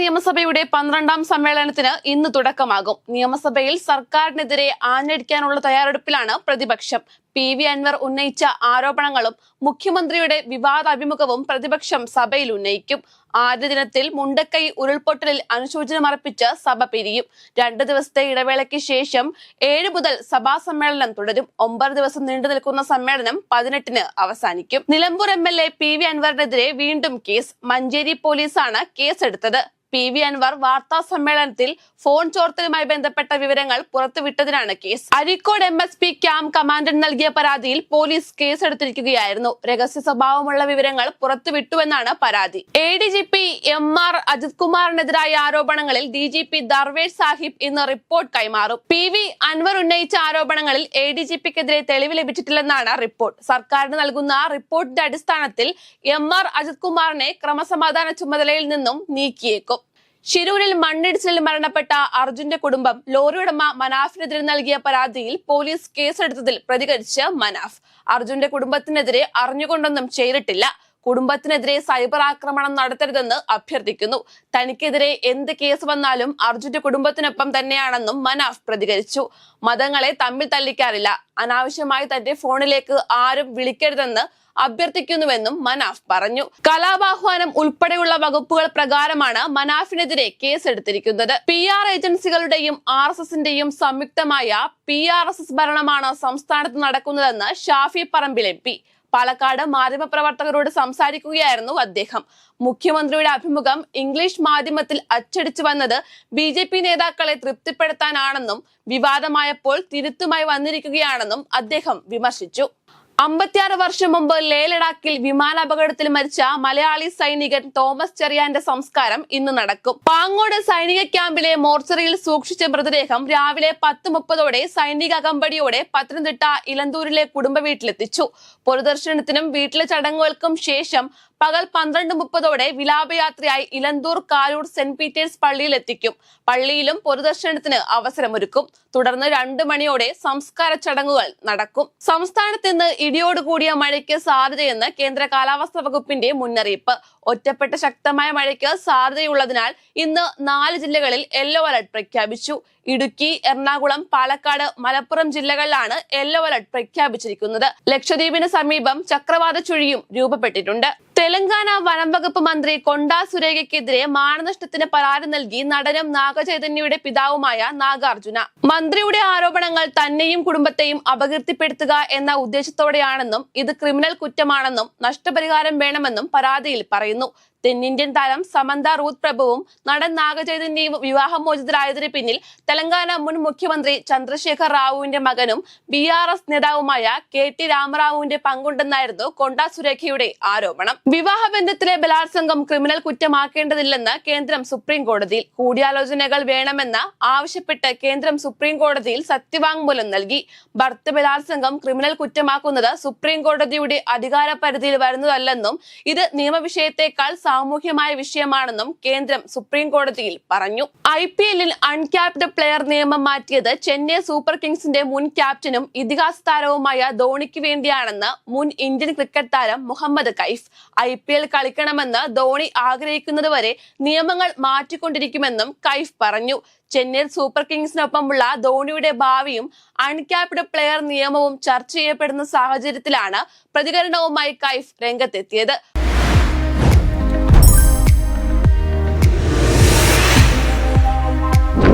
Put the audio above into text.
നിയമസഭയുടെ 12ാം സമ്മേളനത്തിന് ഇന്ന് തുടക്കമാകും. നിയമസഭയിൽ സർക്കാരിനെതിരെ ആഞ്ഞടിക്കാനുള്ള തയ്യാറെടുപ്പിലാണ് പ്രതിപക്ഷം. PV അൻവർ ഉന്നയിച്ച ആരോപണങ്ങളും മുഖ്യമന്ത്രിയുടെ വിവാദ അഭിമുഖവും പ്രതിപക്ഷം സഭയിൽ ഉന്നയിക്കും. ആദ്യ ദിനത്തിൽ മുണ്ടക്കൈ ഉരുൾപൊട്ടലിൽ അനുശോചനമർപ്പിച്ച് സഭ പിരിയും. 2 ദിവസത്തെ ഇടവേളയ്ക്ക് ശേഷം 7 മുതൽ സഭാ സമ്മേളനം തുടരും. 9 ദിവസം നീണ്ടു നിൽക്കുന്ന സമ്മേളനം 18-ന് അവസാനിക്കും. നിലമ്പൂർ MLA PV അൻവറിനെതിരെ വീണ്ടും കേസ്. മഞ്ചേരി പോലീസാണ് കേസെടുത്തത്. PV അൻവർ വാർത്താ സമ്മേളനത്തിൽ ഫോൺ ചോർത്തലുമായി ബന്ധപ്പെട്ട വിവരങ്ങൾ പുറത്തുവിട്ടതിനാണ് കേസ്. അരീക്കോട് MSP ക്യാമ്പ് കമാൻഡന്റ് നൽകിയ പരാതിയിൽ പോലീസ് കേസെടുത്തിരിക്കുകയായിരുന്നു. രഹസ്യ സ്വഭാവമുള്ള വിവരങ്ങൾ പുറത്തുവിട്ടുവെന്നാണ് പരാതി. ADGP MR അജിത് കുമാറിനെതിരായ ആരോപണങ്ങളിൽ DGP ദർവേഷ് സാഹിബ് ഇന്ന് റിപ്പോർട്ട് കൈമാറും. PV അൻവർ ഉന്നയിച്ച ആരോപണങ്ങളിൽ ADGPക്കെതിരെ തെളിവ് ലഭിച്ചിട്ടില്ലെന്നാണ് റിപ്പോർട്ട്. സർക്കാരിന് നൽകുന്ന റിപ്പോർട്ടിന്റെ അടിസ്ഥാനത്തിൽ MR അജിത് കുമാറിനെ ക്രമസമാധാന ചുമതലയിൽ നിന്നും നീക്കിയേക്കും. ശിരൂരിൽ മണ്ണിടിച്ചിലിൽ മരണപ്പെട്ട അർജുന്റെ കുടുംബം ലോറി ഉടമ മനാഫിനെതിരെ നൽകിയ പരാതിയിൽ പോലീസ് കേസെടുത്തതിൽ പ്രതികരിച്ച് മനാഫ്, അർജുന്റെ കുടുംബത്തിനെതിരെ അറിഞ്ഞുകൊണ്ടൊന്നും ചെയ്തിട്ടില്ല. കുടുംബത്തിനെതിരെ സൈബർ ആക്രമണം നടത്തരുതെന്ന് അഭ്യർത്ഥിക്കുന്നു. തനിക്കെതിരെ എന്ത് കേസ് വന്നാലും അർജുന്റെ കുടുംബത്തിനൊപ്പം തന്നെയാണെന്നും മനാഫ് പ്രതികരിച്ചു. മതങ്ങളെ തമ്മിൽ തല്ലിക്കാറില്ല. അനാവശ്യമായി തന്റെ ഫോണിലേക്ക് ആരും വിളിക്കരുതെന്ന് അഭ്യർത്ഥിക്കുന്നുവെന്നും മനാഫ് പറഞ്ഞു. കലാപാഹ്വാനം ഉൾപ്പെടെയുള്ള വകുപ്പുകൾ പ്രകാരമാണ് മനാഫിനെതിരെ കേസെടുത്തിരിക്കുന്നത്. PR ഏജൻസികളുടെയും RSSന്റെയും സംയുക്തമായ PRSS ഭരണമാണ് സംസ്ഥാനത്ത് നടക്കുന്നതെന്ന് ഷാഫി പറമ്പിൽ MP. പാലക്കാട് മാധ്യമപ്രവർത്തകരോട് സംസാരിക്കുകയായിരുന്നു അദ്ദേഹം. മുഖ്യമന്ത്രിയുടെ അഭിമുഖം ഇംഗ്ലീഷ് മാധ്യമത്തിൽ അച്ചടിച്ചു വന്നത് BJP നേതാക്കളെ തൃപ്തിപ്പെടുത്താനാണെന്നും വിവാദമായപ്പോൾ തിരുത്തുമായി വന്നിരിക്കുകയാണെന്നും അദ്ദേഹം വിമർശിച്ചു. 56 വർഷം മുമ്പ് ലേ ലഡാക്കിൽ വിമാനാപകടത്തിൽ മരിച്ച മലയാളി സൈനികൻ തോമസ് ചെറിയാന്റെ സംസ്കാരം ഇന്ന് നടക്കും. പാങ്ങോട് സൈനിക ക്യാമ്പിലെ മോർച്ചറിയിൽ സൂക്ഷിച്ച മൃതദേഹം രാവിലെ 10:30 സൈനിക അകമ്പടിയോടെ പത്തനംതിട്ട ഇലന്തൂരിലെ കുടുംബ വീട്ടിലെത്തിച്ചു. പൊതുദർശനത്തിനും വീട്ടിലെ ചടങ്ങുകൾക്കും ശേഷം പകൽ 12:30 വിലാപയാത്രയായി ഇലന്തൂർ കാലൂർ സെന്റ് പീറ്റേഴ്സ് പള്ളിയിൽ എത്തിക്കും. പള്ളിയിലും പൊതുദർശനത്തിന് അവസരമൊരുക്കും. തുടർന്ന് 2 മണിയോടെ സംസ്കാര ചടങ്ങുകൾ നടക്കും. സംസ്ഥാനത്ത് ഇന്ന് ഇടിയോടുകൂടിയ മഴയ്ക്ക് സാധ്യതയെന്ന് കേന്ദ്ര കാലാവസ്ഥാ വകുപ്പിന്റെ മുന്നറിയിപ്പ്. ഒറ്റപ്പെട്ട ശക്തമായ മഴയ്ക്ക് സാധ്യതയുള്ളതിനാൽ ഇന്ന് 4 ജില്ലകളിൽ യെല്ലോ അലർട്ട് പ്രഖ്യാപിച്ചു. ഇടുക്കി, എറണാകുളം, പാലക്കാട്, മലപ്പുറം ജില്ലകളിലാണ് യെല്ലോ അലർട്ട് പ്രഖ്യാപിച്ചിരിക്കുന്നത്. ലക്ഷദ്വീപിന് സമീപം ചക്രവാത ചുഴിയും രൂപപ്പെട്ടിട്ടുണ്ട്. തെലങ്കാന വനം വകുപ്പ് മന്ത്രി കൊണ്ടാ സുരേഖയ്ക്കെതിരെ മാനനഷ്ടത്തിന് പരാതി നൽകി നടനും നാഗചൈതന്യയുടെ പിതാവുമായ നാഗാർജുന. മന്ത്രിയുടെ ആരോപണങ്ങൾ തന്നെയും കുടുംബത്തെയും അപകീർത്തിപ്പെടുത്തുക എന്ന ഉദ്ദേശത്തോടെയാണെന്നും ഇത് ക്രിമിനൽ കുറ്റമാണെന്നും നഷ്ടപരിഹാരം വേണമെന്നും പരാതിയിൽ പറയുന്നു. തെന്നിന്ത്യൻ താരം സമന്ത റൂത്ത് പ്രഭുവും നടൻ നാഗചൈതന്യയും വിവാഹമോചിതരായതിന് പിന്നിൽ തെലങ്കാന മുൻ മുഖ്യമന്ത്രി ചന്ദ്രശേഖർ റാവുവിന്റെ മകനും BRS നേതാവുമായ KT രാമറാവുവിന്റെ പങ്കുണ്ടെന്നായിരുന്നു കൊണ്ടാ സുരേഖയുടെ ആരോപണം. വിവാഹബന്ധത്തിലെ ബലാത്സംഗം ക്രിമിനൽ കുറ്റമാക്കേണ്ടതില്ലെന്ന് കേന്ദ്രം സുപ്രീം കോടതിയിൽ. കൂടിയാലോചനകൾ വേണമെന്ന് ആവശ്യപ്പെട്ട് കേന്ദ്രം സുപ്രീം കോടതിയിൽ സത്യവാങ്മൂലം നൽകി. ഭർത്തൃ ബലാത്സംഗം ക്രിമിനൽ കുറ്റമാക്കുന്നത് സുപ്രീം കോടതിയുടെ അധികാര പരിധിയിൽ വരുന്നതല്ലെന്നും ഇത് നിയമവിഷയത്തെക്കാൾ സാമൂഹ്യമായ വിഷയമാണെന്നും കേന്ദ്രം സുപ്രീം കോടതിയിൽ പറഞ്ഞു. IPL-ൽ അൺക്യാപ്ഡ് പ്ലെയർ നിയമം മാറ്റിയത് ചെന്നൈ സൂപ്പർ കിങ്സിന്റെ മുൻ ക്യാപ്റ്റനും ഇതിഹാസ താരവുമായ ധോണിക്ക് വേണ്ടിയാണെന്ന് മുൻ ഇന്ത്യൻ ക്രിക്കറ്റ് താരം മുഹമ്മദ് കൈഫ്. IPL കളിക്കണമെന്ന് ധോണി ആഗ്രഹിക്കുന്നതുവരെ നിയമങ്ങൾ മാറ്റിക്കൊണ്ടിരിക്കുമെന്നും കൈഫ് പറഞ്ഞു. ചെന്നൈ സൂപ്പർ കിങ്സിനൊപ്പമുള്ള ധോണിയുടെ ഭാവിയും അൺക്യാപ്ഡ് പ്ലെയർ നിയമവും ചർച്ച ചെയ്യപ്പെടുന്ന സാഹചര്യത്തിലാണ് പ്രതികരണവുമായി കൈഫ് രംഗത്തെത്തിയത്.